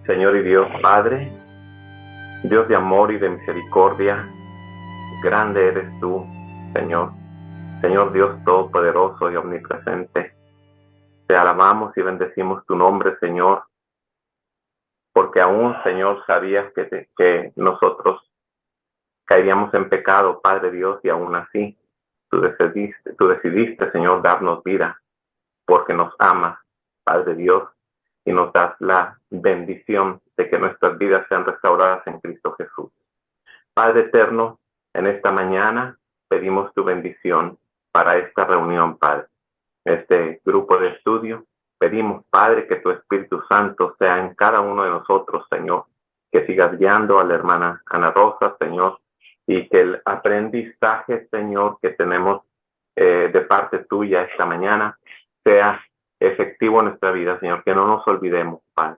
Señor y Dios Padre, Dios de amor y de misericordia, grande eres tú, Señor. Señor Dios todopoderoso y omnipresente, te alabamos y bendecimos tu nombre, Señor, porque aún, Señor, sabías que nosotros caeríamos en pecado, Padre Dios, y aún así tú decidiste, Señor, darnos vida, porque nos amas, Padre Dios, y nos das la bendición de que nuestras vidas sean restauradas en Cristo Jesús. Padre eterno, en esta mañana pedimos tu bendición para esta reunión, Padre, este grupo de estudio. Pedimos, Padre, que tu Espíritu Santo sea en cada uno de nosotros, Señor, que sigas guiando a la hermana Ana Rosa, Señor, y que el aprendizaje, Señor, que tenemos de parte tuya esta mañana sea efectivo en nuestra vida, Señor, que no nos olvidemos, Padre,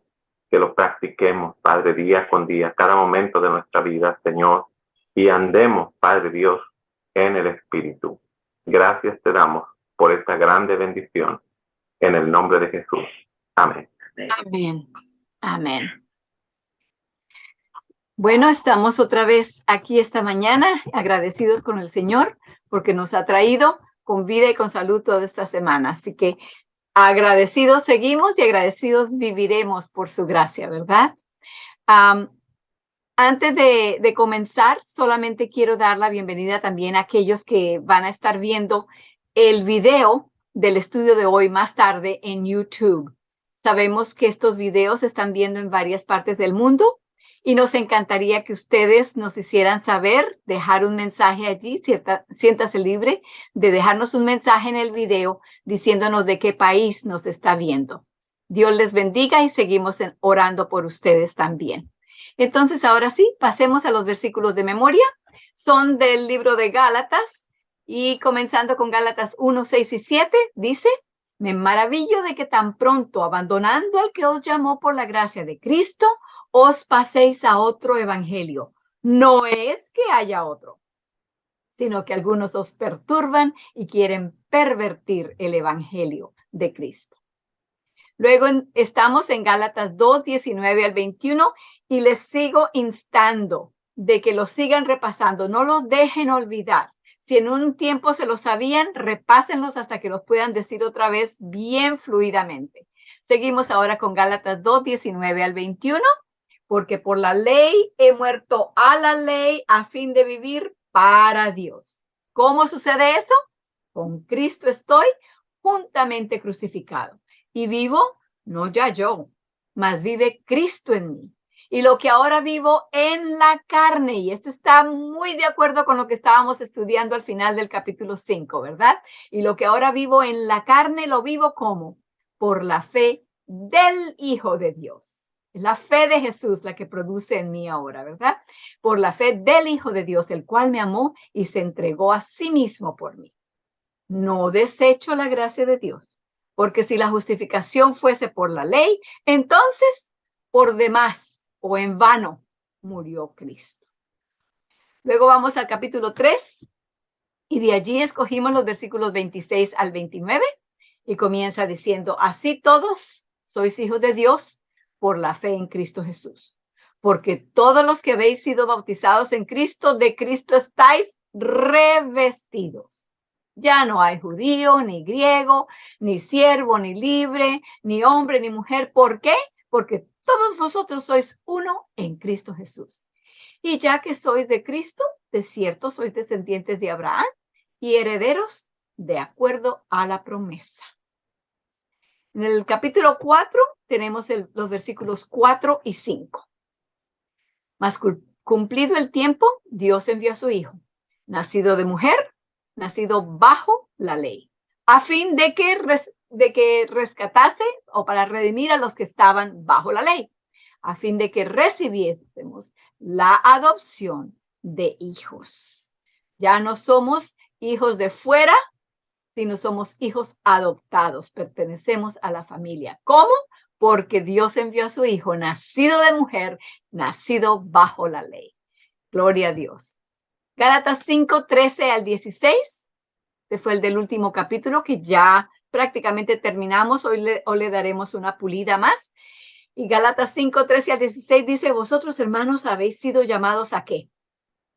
que lo practiquemos, Padre, día con día, cada momento de nuestra vida, Señor, y andemos, Padre Dios, en el Espíritu. Gracias te damos por esta grande bendición, en el nombre de Jesús. Amén. Amén. Amén. Bueno, estamos otra vez aquí esta mañana, agradecidos con el Señor, porque nos ha traído con vida y con salud toda esta semana. Así que agradecidos seguimos y agradecidos viviremos por su gracia, ¿verdad? Antes de comenzar, solamente quiero dar la bienvenida también a aquellos que van a estar viendo el video del estudio de hoy más tarde en YouTube. Sabemos que estos videos se están viendo en varias partes del mundo y nos encantaría que ustedes nos hicieran saber, dejar un mensaje allí, siéntase libre de dejarnos un mensaje en el video diciéndonos de qué país nos está viendo. Dios les bendiga y seguimos orando por ustedes también. Entonces, ahora sí, pasemos a los versículos de memoria. Son del libro de Gálatas y comenzando con Gálatas 1, 6 y 7, dice: me maravillo de que tan pronto, abandonando al que os llamó por la gracia de Cristo, os paséis a otro evangelio. No es que haya otro, sino que algunos os perturban y quieren pervertir el evangelio de Cristo. Luego estamos en Gálatas 2, 19 al 21 y les sigo instando de que lo sigan repasando, no los dejen olvidar. Si en un tiempo se los sabían, repásenlos hasta que los puedan decir otra vez bien fluidamente. Seguimos ahora con Gálatas 2, 19 al 21. Porque por la ley he muerto a la ley a fin de vivir para Dios. ¿Cómo sucede eso? Con Cristo estoy juntamente crucificado. Y vivo, no ya yo, mas vive Cristo en mí. Y lo que ahora vivo en la carne, y esto está muy de acuerdo con lo que estábamos estudiando al final del capítulo 5, ¿verdad? Y lo que ahora vivo en la carne, lo vivo ¿cómo? Por la fe del Hijo de Dios. Es la fe de Jesús la que produce en mí ahora, ¿verdad? Por la fe del Hijo de Dios, el cual me amó y se entregó a sí mismo por mí. No desecho la gracia de Dios. Porque si la justificación fuese por la ley, entonces por demás o en vano murió Cristo. Luego vamos al capítulo 3 y de allí escogimos los versículos 26 al 29 y comienza diciendo: así todos sois hijos de Dios por la fe en Cristo Jesús. Porque todos los que habéis sido bautizados en Cristo, de Cristo estáis revestidos. Ya no hay judío, ni griego, ni siervo, ni libre, ni hombre, ni mujer. ¿Por qué? Porque todos vosotros sois uno en Cristo Jesús. Y ya que sois de Cristo, de cierto sois descendientes de Abraham y herederos de acuerdo a la promesa. En el capítulo 4 tenemos los versículos 4 y 5. Mas cumplido el tiempo, Dios envió a su Hijo, nacido de mujer, nacido bajo la ley, a fin de que rescatase o para redimir a los que estaban bajo la ley, a fin de que recibiésemos la adopción de hijos. Ya no somos hijos de fuera, sino somos hijos adoptados, pertenecemos a la familia. ¿Cómo? Porque Dios envió a su Hijo, nacido de mujer, nacido bajo la ley. Gloria a Dios. Gálatas 5, 13 al 16. Este fue el del último capítulo que ya prácticamente terminamos. Hoy le daremos una pulida más. Y Gálatas 5, 13 al 16 dice, vosotros, hermanos, habéis sido llamados ¿a qué?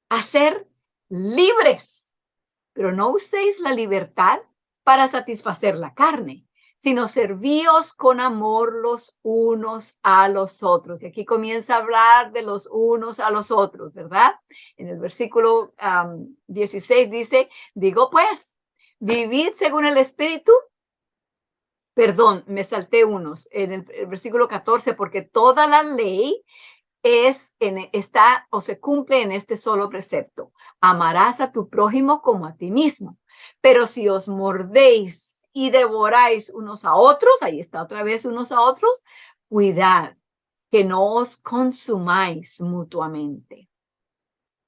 A ser libres, pero no uséis la libertad para satisfacer la carne, sino servíos con amor los unos a los otros. Y aquí comienza a hablar de los unos a los otros, ¿verdad? En el versículo 16 dice, digo pues, vivid según el Espíritu. Perdón, me salté unos. En el versículo 14, porque toda la ley está o se cumple en este solo precepto. Amarás a tu prójimo como a ti mismo. Pero si os mordéis y devoráis unos a otros, ahí está otra vez unos a otros, cuidad que no os consumáis mutuamente.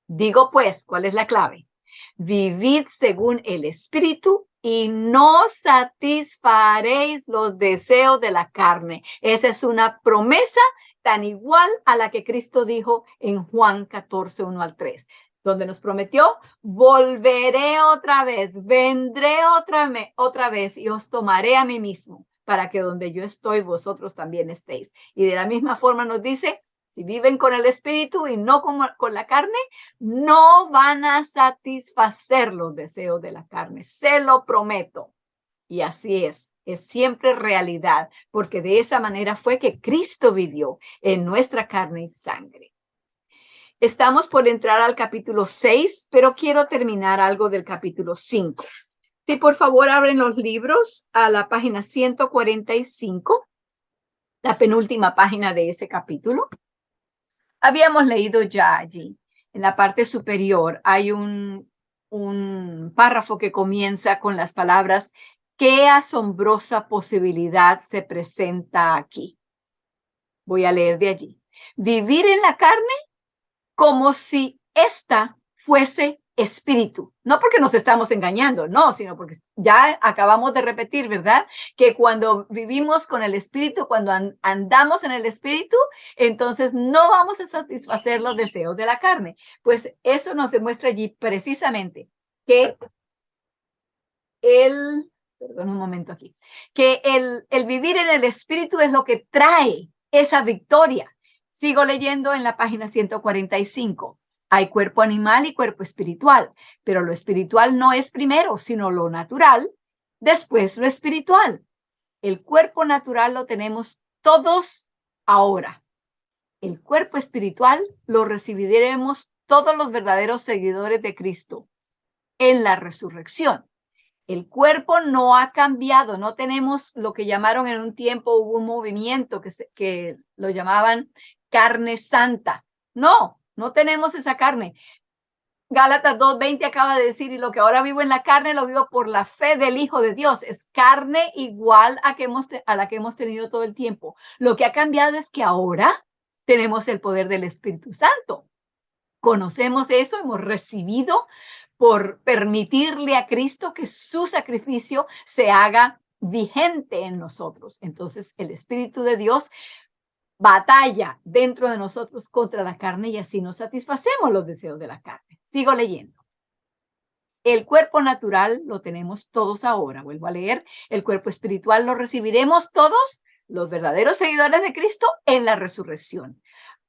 Digo pues, ¿cuál es la clave? Vivid según el Espíritu y no satisfaréis los deseos de la carne. Esa es una promesa tan igual a la que Cristo dijo en Juan 14, 1 al 3, donde nos prometió, volveré otra vez, vendré otra vez y os tomaré a mí mismo, para que donde yo estoy, vosotros también estéis. Y de la misma forma nos dice, si viven con el Espíritu y no con la carne, no van a satisfacer los deseos de la carne. Se lo prometo. Y así es siempre realidad, porque de esa manera fue que Cristo vivió en nuestra carne y sangre. Estamos por entrar al capítulo 6, pero quiero terminar algo del capítulo 5. Si por favor abren los libros a la página 145, la penúltima página de ese capítulo. Habíamos leído ya allí, en la parte superior, hay un párrafo que comienza con las palabras, qué asombrosa posibilidad se presenta aquí. Voy a leer de allí. Vivir en la carne como si ésta fuese espíritu. No porque nos estamos engañando, no, sino porque ya acabamos de repetir, ¿verdad? Que cuando vivimos con el espíritu, cuando andamos en el espíritu, entonces no vamos a satisfacer los deseos de la carne. Pues eso nos demuestra allí precisamente que perdón un momento aquí, que el vivir en el espíritu es lo que trae esa victoria. Sigo leyendo en la página 145. Hay cuerpo animal y cuerpo espiritual, pero lo espiritual no es primero, sino lo natural, después lo espiritual. El cuerpo natural lo tenemos todos ahora. El cuerpo espiritual lo recibiremos todos los verdaderos seguidores de Cristo en la resurrección. El cuerpo no ha cambiado, no tenemos lo que llamaron en un tiempo, hubo un movimiento que lo llamaban carne santa. No tenemos esa carne. Gálatas 2:20 acaba de decir, y lo que ahora vivo en la carne lo vivo por la fe del Hijo de Dios. Es carne igual a la que hemos tenido todo el tiempo. Lo que ha cambiado es que ahora tenemos el poder del Espíritu Santo. Conocemos eso, hemos recibido por permitirle a Cristo que su sacrificio se haga vigente en nosotros. Entonces, el Espíritu de Dios batalla dentro de nosotros contra la carne y así nos satisfacemos los deseos de la carne. Sigo leyendo. El cuerpo natural lo tenemos todos ahora. Vuelvo a leer. El cuerpo espiritual lo recibiremos todos, los verdaderos seguidores de Cristo, en la resurrección.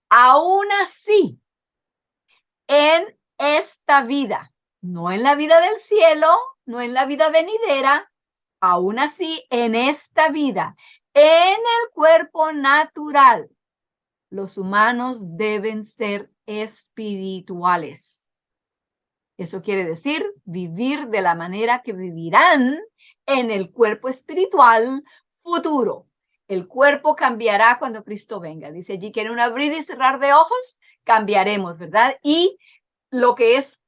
Aún así, en esta vida, no en la vida del cielo, no en la vida venidera, aún así en esta vida, en el cuerpo natural, los humanos deben ser espirituales. Eso quiere decir vivir de la manera que vivirán en el cuerpo espiritual futuro. El cuerpo cambiará cuando Cristo venga. Dice allí que en un abrir y cerrar de ojos cambiaremos, ¿verdad? Y lo que es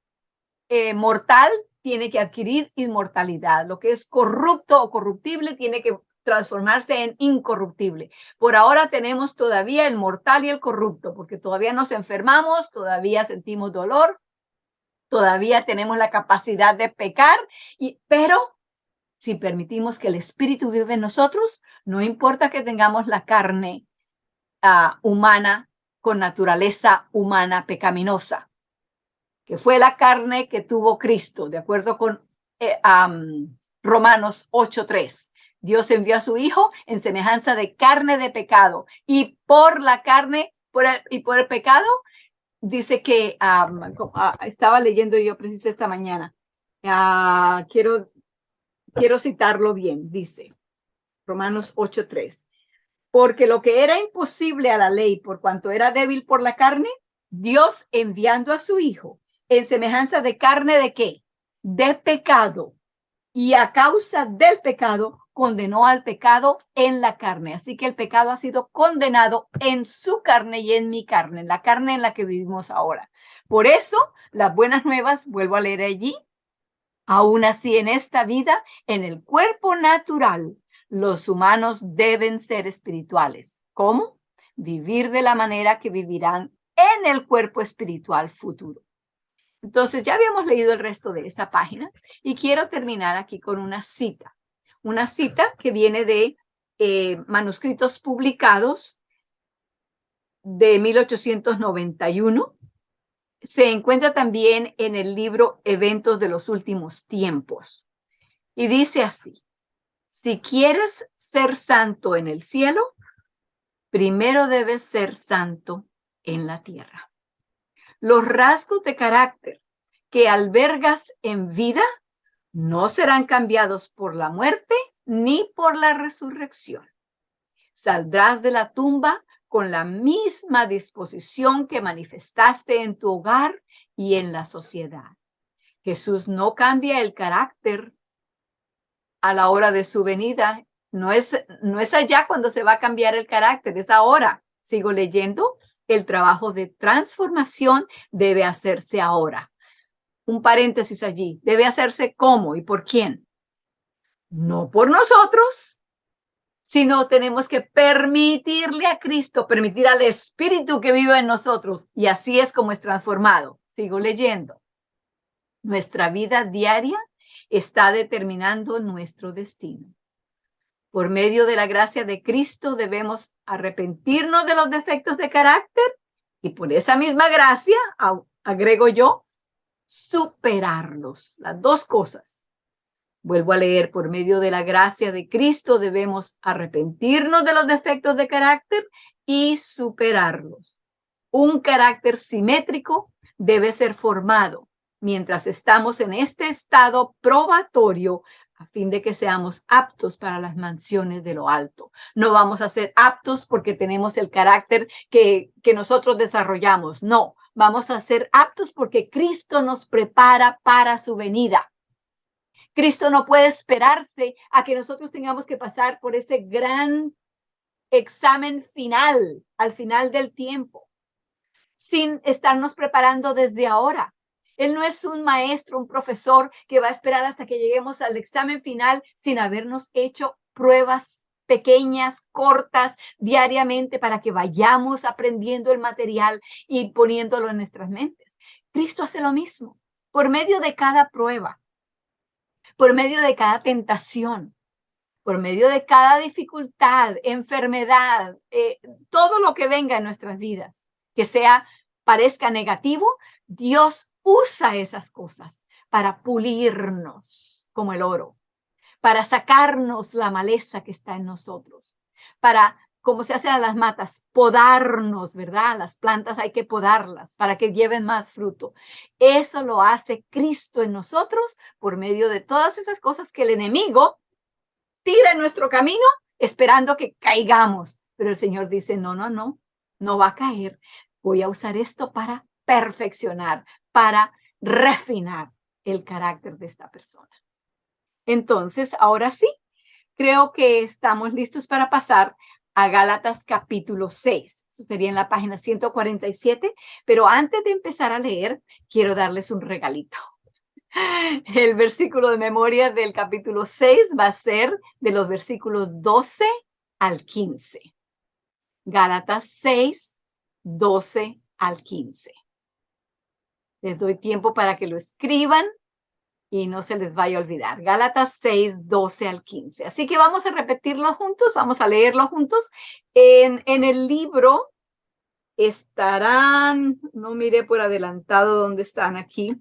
mortal tiene que adquirir inmortalidad. Lo que es corrupto o corruptible tiene que transformarse en incorruptible. Por ahora tenemos todavía el mortal y el corrupto, porque todavía nos enfermamos, todavía sentimos dolor, todavía tenemos la capacidad de pecar, pero si permitimos que el Espíritu vive en nosotros, no importa que tengamos la carne humana con naturaleza humana pecaminosa, que fue la carne que tuvo Cristo, de acuerdo con Romanos 8:3. Dios envió a su Hijo en semejanza de carne de pecado. Y por la carne por el pecado, dice que estaba leyendo yo preciso esta mañana. Quiero citarlo bien. Dice Romanos 8:3. Porque lo que era imposible a la ley por cuanto era débil por la carne, Dios enviando a su Hijo en semejanza de carne ¿de qué? De pecado. Y a causa del pecado, condenó al pecado en la carne. Así que el pecado ha sido condenado en su carne y en mi carne, en la carne en la que vivimos ahora. Por eso, las buenas nuevas, vuelvo a leer allí, aún así en esta vida, en el cuerpo natural, los humanos deben ser espirituales. ¿Cómo? Vivir de la manera que vivirán en el cuerpo espiritual futuro. Entonces, ya habíamos leído el resto de esta página y quiero terminar aquí con una cita que viene de manuscritos publicados de 1891. Se encuentra también en el libro Eventos de los Últimos Tiempos. Y dice así: si quieres ser santo en el cielo, primero debes ser santo en la tierra. Los rasgos de carácter que albergas en vida no serán cambiados por la muerte ni por la resurrección. Saldrás de la tumba con la misma disposición que manifestaste en tu hogar y en la sociedad. Jesús no cambia el carácter a la hora de su venida. No es allá cuando se va a cambiar el carácter, es ahora. Sigo leyendo. El trabajo de transformación debe hacerse ahora. Un paréntesis allí. Debe hacerse ¿cómo y por quién? No por nosotros, sino tenemos que permitirle a Cristo, permitir al Espíritu que vive en nosotros. Y así es como es transformado. Sigo leyendo. Nuestra vida diaria está determinando nuestro destino. Por medio de la gracia de Cristo debemos arrepentirnos de los defectos de carácter y por esa misma gracia, agrego yo, superarlos. Las dos cosas. Vuelvo a leer, por medio de la gracia de Cristo debemos arrepentirnos de los defectos de carácter y superarlos. Un carácter simétrico debe ser formado mientras estamos en este estado probatorio a fin de que seamos aptos para las mansiones de lo alto. No vamos a ser aptos porque tenemos el carácter que nosotros desarrollamos. No, vamos a ser aptos porque Cristo nos prepara para su venida. Cristo no puede esperarse a que nosotros tengamos que pasar por ese gran examen final, al final del tiempo, sin estarnos preparando desde ahora. Él no es un maestro, un profesor que va a esperar hasta que lleguemos al examen final sin habernos hecho pruebas pequeñas, cortas, diariamente para que vayamos aprendiendo el material y poniéndolo en nuestras mentes. Cristo hace lo mismo por medio de cada prueba, por medio de cada tentación, por medio de cada dificultad, enfermedad, todo lo que venga en nuestras vidas, que parezca negativo, Dios usa esas cosas para pulirnos como el oro, para sacarnos la maleza que está en nosotros, para, como se hace a las matas, podarnos, ¿verdad? Las plantas hay que podarlas para que lleven más fruto. Eso lo hace Cristo en nosotros por medio de todas esas cosas que el enemigo tira en nuestro camino esperando que caigamos. Pero el Señor dice, no va a caer. Voy a usar esto para perfeccionar, para refinar el carácter de esta persona. Entonces, ahora sí, creo que estamos listos para pasar a Gálatas capítulo 6. Eso sería en la página 147. Pero antes de empezar a leer, quiero darles un regalito. El versículo de memoria del capítulo 6 va a ser de los versículos 12 al 15. Gálatas 6, 12 al 15. Les doy tiempo para que lo escriban y no se les vaya a olvidar. Gálatas 6, 12 al 15. Así que vamos a repetirlo juntos, vamos a leerlo juntos. En el libro estarán, no miré por adelantado dónde están aquí.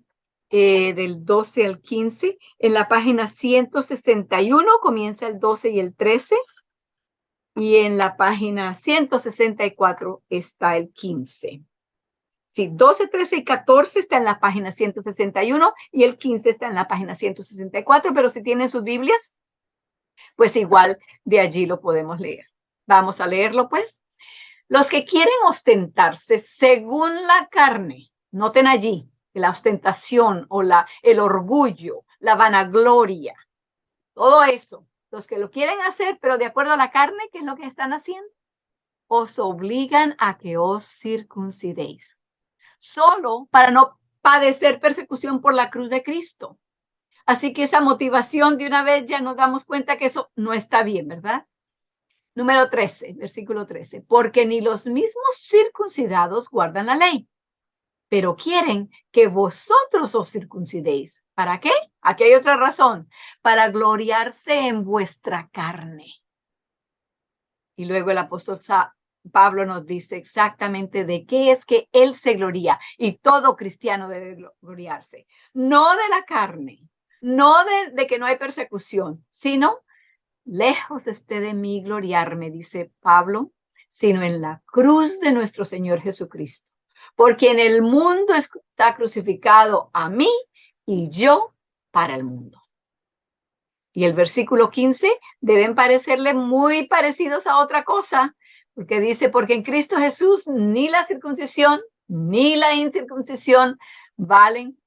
del 12 al 15. En la página 161 comienza el 12 y el 13. Y en la página 164 está el 15. Sí, 12, 13 y 14 está en la página 161 y el 15 está en la página 164, pero si tienen sus Biblias, pues igual de allí lo podemos leer. Vamos a leerlo, pues. Los que quieren ostentarse según la carne, noten allí la ostentación o el orgullo, la vanagloria, todo eso. Los que lo quieren hacer, pero de acuerdo a la carne, ¿qué es lo que están haciendo? Os obligan a que os circuncidéis, solo para no padecer persecución por la cruz de Cristo. Así que esa motivación de una vez ya nos damos cuenta que eso no está bien, ¿verdad? Número 13, versículo 13. Porque ni los mismos circuncidados guardan la ley, pero quieren que vosotros os circuncidéis. ¿Para qué? Aquí hay otra razón. Para gloriarse en vuestra carne. Y luego el apóstol Pablo nos dice exactamente de qué es que él se gloría. Y todo cristiano debe gloriarse. No de la carne, no de que no hay persecución, sino lejos esté de mí gloriarme, dice Pablo, sino en la cruz de nuestro Señor Jesucristo. Porque en el mundo está crucificado a mí y yo para el mundo. Y el versículo 15 deben parecerle muy parecidos a otra cosa, porque dice, porque en Cristo Jesús ni la circuncisión ni la incircuncisión valen,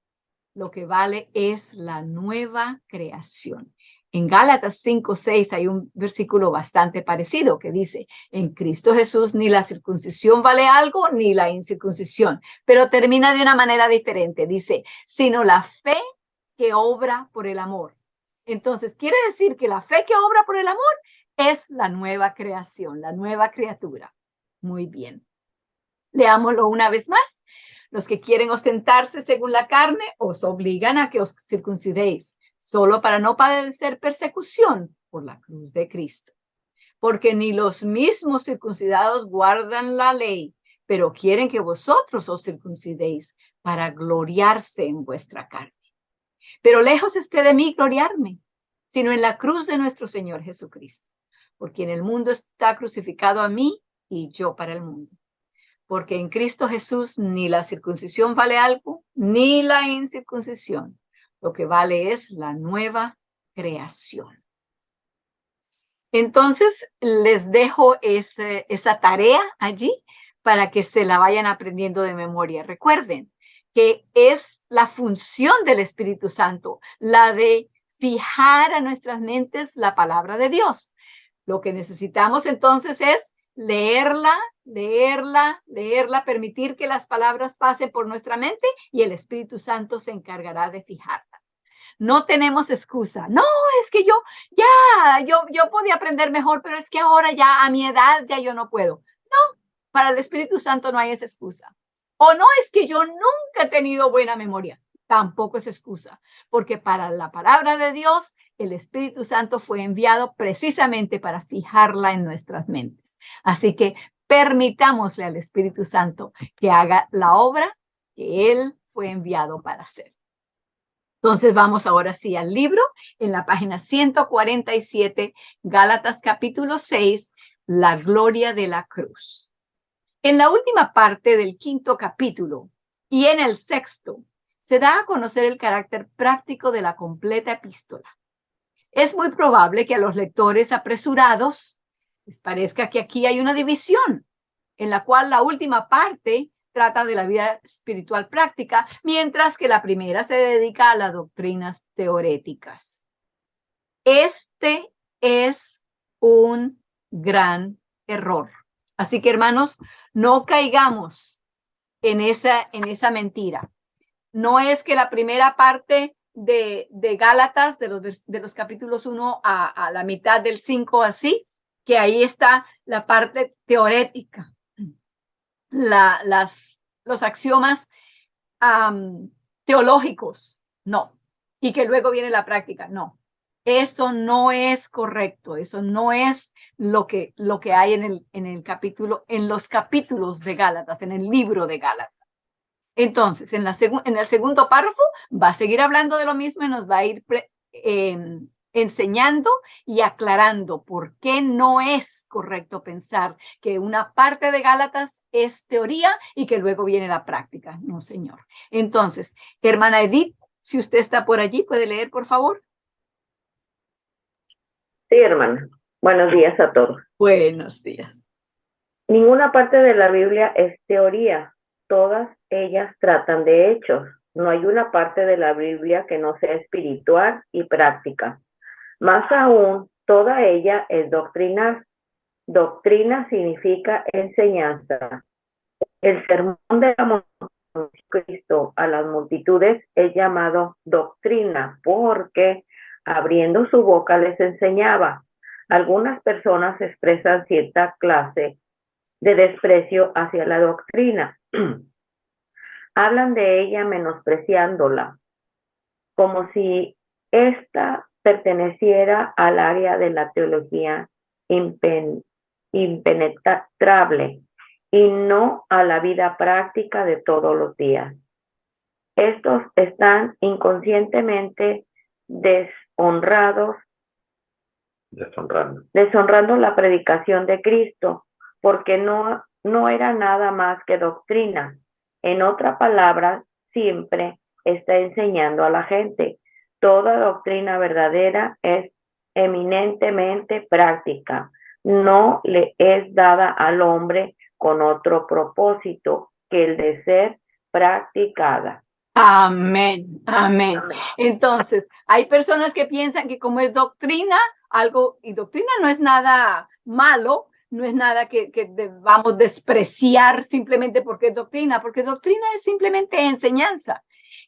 lo que vale es la nueva creación. En Gálatas 5:6 hay un versículo bastante parecido que dice, en Cristo Jesús ni la circuncisión vale algo, ni la incircuncisión, pero termina de una manera diferente. Dice, sino la fe que obra por el amor. Entonces, quiere decir que la fe que obra por el amor es la nueva creación, la nueva criatura. Muy bien. Leámoslo una vez más. Los que quieren ostentarse según la carne os obligan a que os circuncidéis, solo para no padecer persecución por la cruz de Cristo. Porque ni los mismos circuncidados guardan la ley, pero quieren que vosotros os circuncidéis para gloriarse en vuestra carne. Pero lejos esté de mí gloriarme, sino en la cruz de nuestro Señor Jesucristo, porque en el mundo está crucificado a mí y yo para el mundo. Porque en Cristo Jesús ni la circuncisión vale algo, ni la incircuncisión. Lo que vale es la nueva creación. Entonces, les dejo esa tarea allí para que se la vayan aprendiendo de memoria. Recuerden que es la función del Espíritu Santo, la de fijar a nuestras mentes la palabra de Dios. Lo que necesitamos entonces es leerla, permitir que las palabras pasen por nuestra mente y el Espíritu Santo se encargará de fijarla. No tenemos excusa. No, es que yo podía aprender mejor, pero es que ahora ya a mi edad ya yo no puedo. No, para el Espíritu Santo no hay esa excusa. O no, es que yo nunca he tenido buena memoria. Tampoco es excusa, porque para la palabra de Dios, el Espíritu Santo fue enviado precisamente para fijarla en nuestras mentes. Así que permitámosle al Espíritu Santo que haga la obra que Él fue enviado para hacer. Entonces vamos ahora sí al libro, en la página 147, Gálatas capítulo 6, la gloria de la cruz. En la última parte del quinto capítulo y en el sexto, se da a conocer el carácter práctico de la completa epístola. Es muy probable que a los lectores apresurados les parezca que aquí hay una división, en la cual la última parte trata de la vida espiritual práctica, mientras que la primera se dedica a las doctrinas teoréticas. Este es un gran error. Así que, hermanos, no caigamos en esa mentira. No es que la primera parte de Gálatas, de los capítulos 1 a la mitad del 5 así, que ahí está la parte teorética, los axiomas teológicos, no. Y que luego viene la práctica, no. Eso no es correcto, eso no es lo que hay en el capítulo, en los capítulos de Gálatas, en el libro de Gálatas. Entonces, en el segundo párrafo va a seguir hablando de lo mismo y nos va a ir enseñando y aclarando por qué no es correcto pensar que una parte de Gálatas es teoría y que luego viene la práctica. No, señor. Entonces, hermana Edith, si usted está por allí, ¿puede leer, por favor? Sí, hermana. Buenos días a todos. Buenos días. Ninguna parte de la Biblia es teoría. Todas ellas tratan de hechos. No hay una parte de la Biblia que no sea espiritual y práctica. Más aún, toda ella es doctrinal. Doctrina significa enseñanza. El sermón de la montaña de Cristo a las multitudes es llamado doctrina porque abriendo su boca les enseñaba. Algunas personas expresan cierta clase de desprecio hacia la doctrina. Hablan de ella menospreciándola, como si ésta perteneciera al área de la teología impenetrable y no a la vida práctica de todos los días. Estos están inconscientemente deshonrando la predicación de Cristo, porque no era nada más que doctrina. En otra palabra, siempre está enseñando a la gente. Toda doctrina verdadera es eminentemente práctica. No le es dada al hombre con otro propósito que el de ser practicada. Amén, amén. Entonces, hay personas que piensan que como es doctrina, y doctrina no es nada malo, no es nada que debamos despreciar simplemente porque es doctrina es simplemente enseñanza.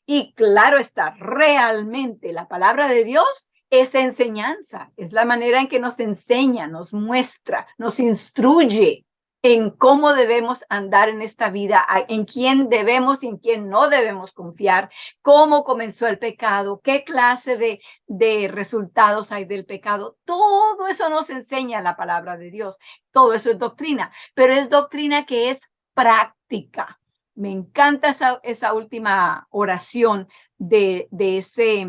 Y claro está, realmente la palabra de Dios es enseñanza, es la manera en que nos enseña, nos muestra, nos instruye en cómo debemos andar en esta vida, en quién debemos y en quién no debemos confiar, cómo comenzó el pecado, qué clase de resultados hay del pecado. Todo eso nos enseña la palabra de Dios. Todo eso es doctrina, pero es doctrina que es práctica. Me encanta esa última oración de ese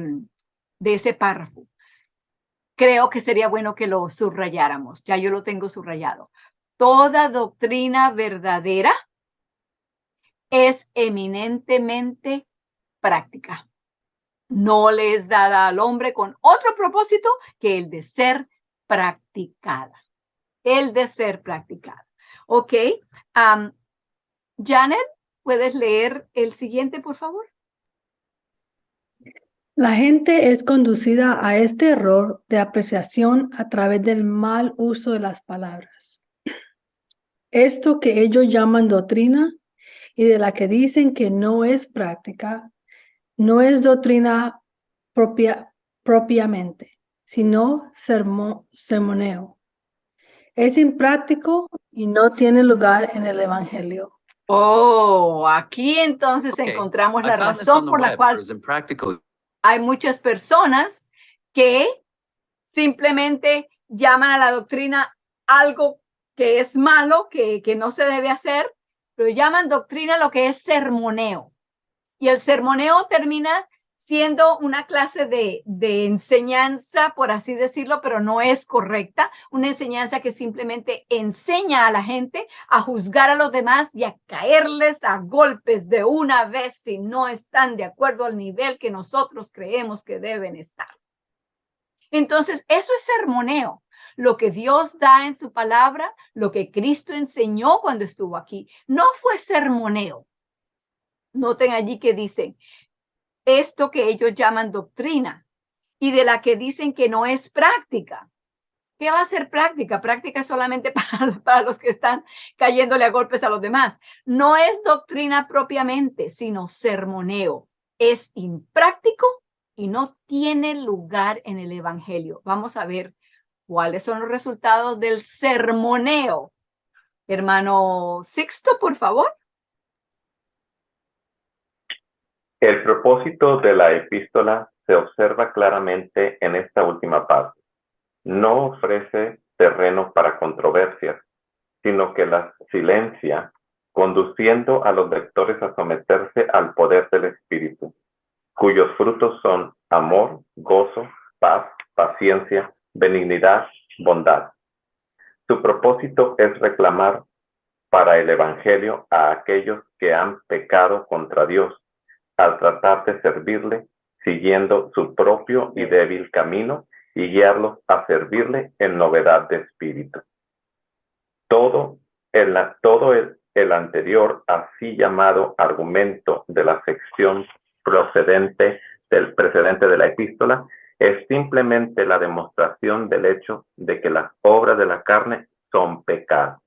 párrafo. Creo que sería bueno que lo subrayáramos. Ya yo lo tengo subrayado. Toda doctrina verdadera es eminentemente práctica. No le es dada al hombre con otro propósito que el de ser practicada. El de ser practicada. Ok. Janet, ¿puedes leer el siguiente, por favor? La gente es conducida a este error de apreciación a través del mal uso de las palabras. Esto que ellos llaman doctrina y de la que dicen que no es práctica, no es doctrina propiamente, sino sermoneo. Es impráctico y no tiene lugar en el Evangelio. Oh, aquí entonces encontramos la razón por la cual hay muchas personas que simplemente llaman a la doctrina algo que es malo, que no se debe hacer, pero llaman doctrina lo que es sermoneo. Y el sermoneo termina siendo una clase de enseñanza, por así decirlo, pero no es correcta. Una enseñanza que simplemente enseña a la gente a juzgar a los demás y a caerles a golpes de una vez si no están de acuerdo al nivel que nosotros creemos que deben estar. Entonces, eso es sermoneo. Lo que Dios da en su palabra, lo que Cristo enseñó cuando estuvo aquí, no fue sermoneo. Noten allí que dicen, esto que ellos llaman doctrina y de la que dicen que no es práctica. ¿Qué va a ser práctica? Práctica es solamente para los que están cayéndole a golpes a los demás. No es doctrina propiamente, sino sermoneo. Es impráctico y no tiene lugar en el Evangelio. Vamos a ver cuáles son los resultados del sermoneo. Hermano Sixto, por favor. El propósito de la epístola se observa claramente en esta última parte. No ofrece terreno para controversias, sino que las silencia conduciendo a los lectores a someterse al poder del Espíritu, cuyos frutos son amor, gozo, paz, paciencia, benignidad, bondad. Su propósito es reclamar para el Evangelio a aquellos que han pecado contra Dios al tratar de servirle siguiendo su propio y débil camino y guiarlos a servirle en novedad de espíritu. Todo el anterior así llamado argumento de la sección precedente de la epístola es simplemente la demostración del hecho de que las obras de la carne son pecado.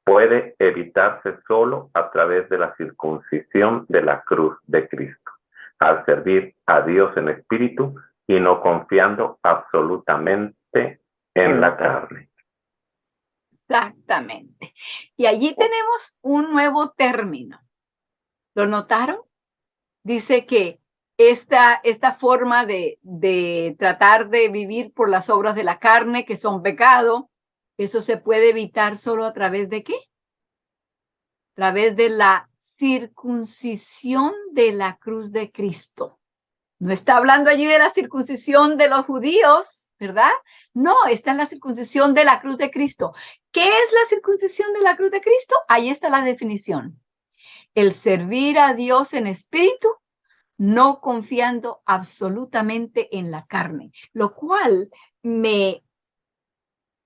Puede evitarse solo a través de la circuncisión de la cruz de Cristo, al servir a Dios en espíritu y no confiando absolutamente en la carne. Exactamente. Y allí tenemos un nuevo término. ¿Lo notaron? Dice que esta forma de tratar de vivir por las obras de la carne, que son pecado, eso se puede evitar solo a través de ¿qué? A través de la circuncisión de la cruz de Cristo. No está hablando allí de la circuncisión de los judíos, ¿verdad? No, está en la circuncisión de la cruz de Cristo. ¿Qué es la circuncisión de la cruz de Cristo? Ahí está la definición. El servir a Dios en espíritu, no confiando absolutamente en la carne, lo cual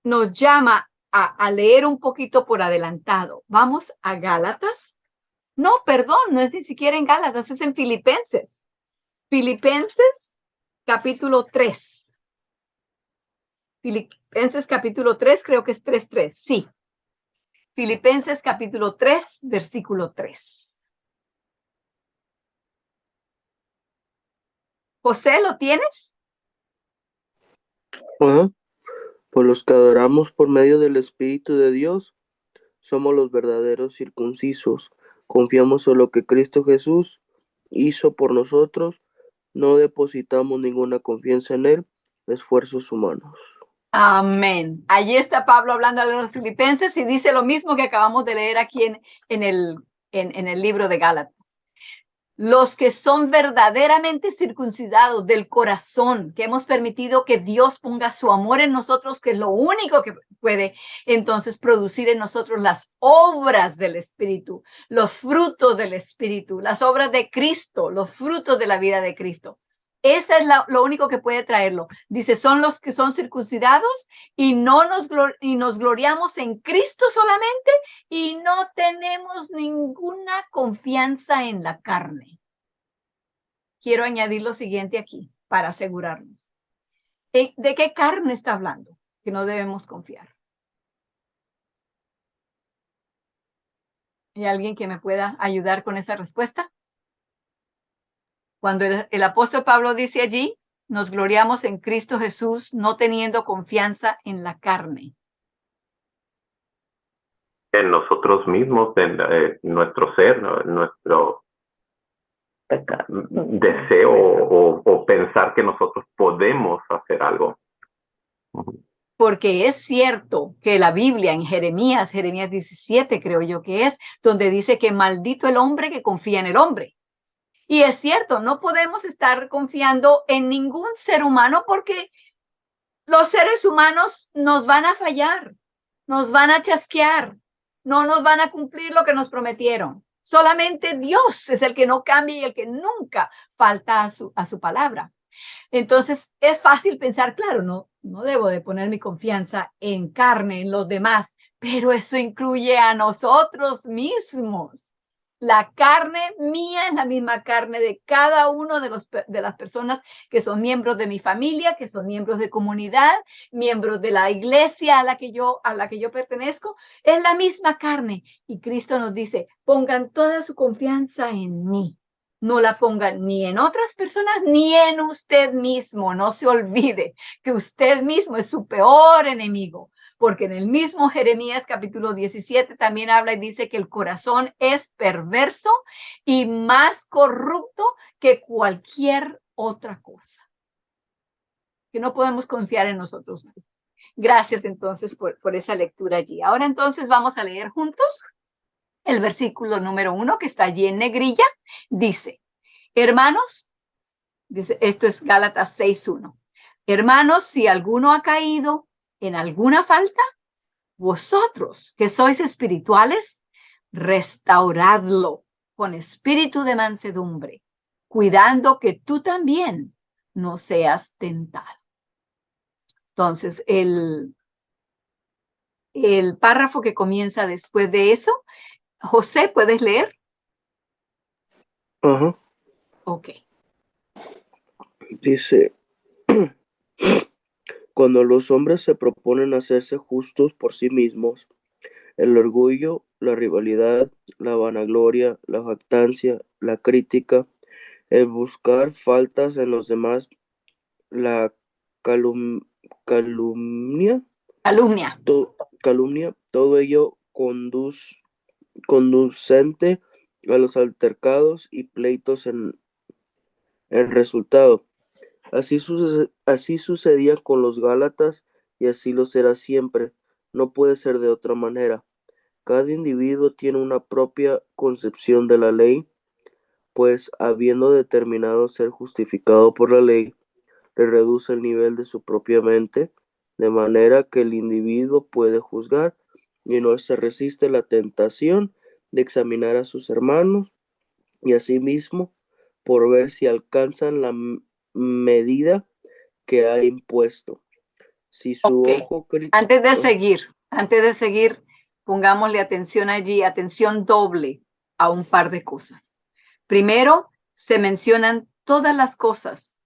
nos llama a leer un poquito por adelantado. Vamos a Gálatas. No, perdón, no es ni siquiera en Gálatas, es en Filipenses. Filipenses capítulo 3. Filipenses capítulo 3, creo que es 3:3, sí. Filipenses capítulo 3, versículo 3. José, ¿lo tienes? Ajá. Por los que adoramos por medio del Espíritu de Dios, somos los verdaderos circuncisos. Confiamos en lo que Cristo Jesús hizo por nosotros. No depositamos ninguna confianza en Él, esfuerzos humanos. Amén. Allí está Pablo hablando a los filipenses y dice lo mismo que acabamos de leer aquí en el libro de Gálatas. Los que son verdaderamente circuncidados del corazón, que hemos permitido que Dios ponga su amor en nosotros, que es lo único que puede entonces producir en nosotros las obras del Espíritu, los frutos del Espíritu, las obras de Cristo, los frutos de la vida de Cristo. Esa es lo único que puede traerlo. Dice, son los que son circuncidados y nos gloriamos en Cristo solamente y no tenemos ninguna confianza en la carne. Quiero añadir lo siguiente aquí para asegurarnos. ¿De qué carne está hablando? Que no debemos confiar. ¿Hay alguien que me pueda ayudar con esa respuesta? Cuando el apóstol Pablo dice allí, nos gloriamos en Cristo Jesús, no teniendo confianza en la carne. En nosotros mismos, en nuestro ser, nuestro deseo o pensar que nosotros podemos hacer algo. Porque es cierto que la Biblia en Jeremías 17, creo yo que es, donde dice que maldito el hombre que confía en el hombre. Y es cierto, no podemos estar confiando en ningún ser humano porque los seres humanos nos van a fallar, nos van a chasquear, no nos van a cumplir lo que nos prometieron. Solamente Dios es el que no cambia y el que nunca falta a su palabra. Entonces es fácil pensar, claro, no debo de poner mi confianza en carne, en los demás, pero eso incluye a nosotros mismos. La carne mía es la misma carne de cada uno de las personas que son miembros de mi familia, que son miembros de comunidad, miembros de la iglesia a la que yo pertenezco. Es la misma carne. Y Cristo nos dice, pongan toda su confianza en mí. No la pongan ni en otras personas ni en usted mismo. No se olvide que usted mismo es su peor enemigo. Porque en el mismo Jeremías capítulo 17 también habla y dice que el corazón es perverso y más corrupto que cualquier otra cosa. Que no podemos confiar en nosotros mismos. Gracias entonces por esa lectura allí. Ahora entonces vamos a leer juntos El versículo número 1, que está allí en negrilla, dice, hermanos, dice, esto es Gálatas 6:1. Hermanos, si alguno ha caído en alguna falta, vosotros que sois espirituales, restauradlo con espíritu de mansedumbre, cuidando que tú también no seas tentado. Entonces, el párrafo que comienza después de eso, José, ¿puedes leer? Ajá. Ok. Dice, cuando los hombres se proponen hacerse justos por sí mismos, el orgullo, la rivalidad, la vanagloria, la jactancia, la crítica, el buscar faltas en los demás, la calumnia, Calumnia. todo ello conducente a los altercados y pleitos en resultado. Así sucedía con los Gálatas y así lo será siempre. No puede ser de otra manera. Cada individuo tiene una propia concepción de la ley, pues habiendo determinado ser justificado por la ley, le reduce el nivel de su propia mente, de manera que el individuo puede juzgar y no se resiste la tentación de examinar a sus hermanos y a sí mismo por ver si alcanzan la medida que ha impuesto. Si su Ok. ojo Antes de seguir, pongámosle atención allí, atención doble a un par de cosas. Primero, se mencionan todas las cosas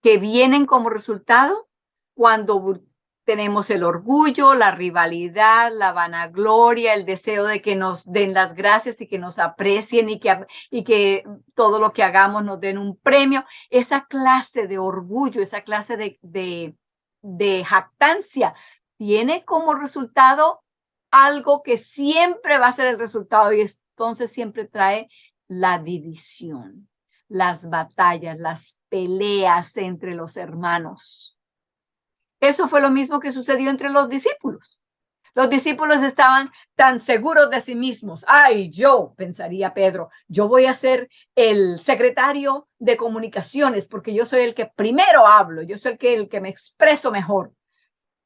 que vienen como resultado cuando tenemos el orgullo, la rivalidad, la vanagloria, el deseo de que nos den las gracias y que nos aprecien y que todo lo que hagamos nos den un premio. Esa clase de orgullo, esa clase de jactancia tiene como resultado algo que siempre va a ser el resultado y entonces siempre trae la división, las batallas, las peleas entre los hermanos. Eso fue lo mismo que sucedió entre los discípulos. Los discípulos estaban tan seguros de sí mismos. Ay, yo, pensaría Pedro, yo voy a ser el secretario de comunicaciones porque yo soy el que primero hablo, yo soy el que me expreso mejor,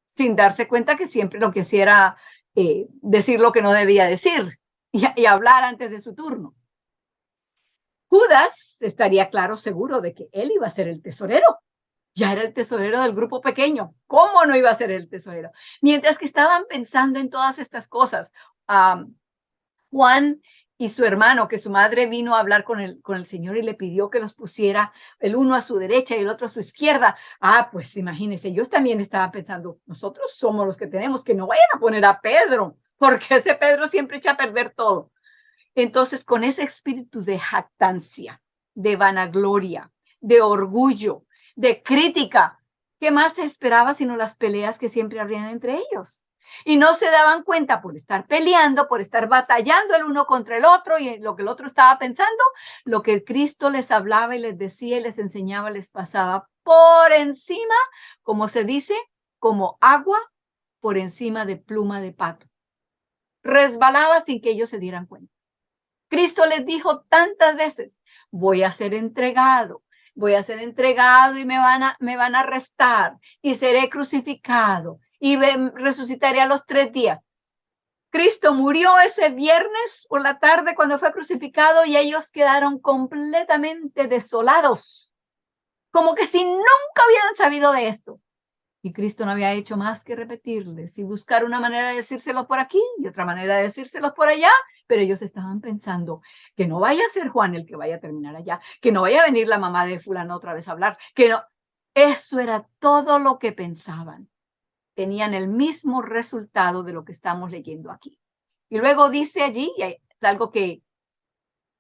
sin darse cuenta que siempre lo que hacía era decir lo que no debía decir y hablar antes de su turno. Judas estaría claro, seguro de que él iba a ser el tesorero. Ya era el tesorero del grupo pequeño. ¿Cómo no iba a ser el tesorero? Mientras que estaban pensando en todas estas cosas, Juan y su hermano, que su madre vino a hablar con el Señor y le pidió que los pusiera el uno a su derecha y el otro a su izquierda. Pues imagínense, ellos también estaban pensando, nosotros somos los que tenemos, que no vayan a poner a Pedro, porque ese Pedro siempre echa a perder todo. Entonces, con ese espíritu de jactancia, de vanagloria, de orgullo, de crítica, ¿qué más se esperaba sino las peleas que siempre habrían entre ellos? Y no se daban cuenta por estar peleando, por estar batallando el uno contra el otro y lo que el otro estaba pensando, lo que Cristo les hablaba y les decía y les enseñaba, les pasaba por encima, como se dice, como agua por encima de pluma de pato. Resbalaba sin que ellos se dieran cuenta. Cristo les dijo tantas veces, voy a ser entregado y me van a arrestar y seré crucificado y resucitaré a los 3 días. Cristo murió ese viernes por la tarde cuando fue crucificado y ellos quedaron completamente desolados, como que si nunca hubieran sabido de esto. Y Cristo no había hecho más que repetirles y buscar una manera de decírselos por aquí y otra manera de decírselos por allá, pero ellos estaban pensando que no vaya a ser Juan el que vaya a terminar allá, que no vaya a venir la mamá de fulano otra vez a hablar, que no. Eso era todo lo que pensaban. Tenían el mismo resultado de lo que estamos leyendo aquí. Y luego dice allí, y es algo que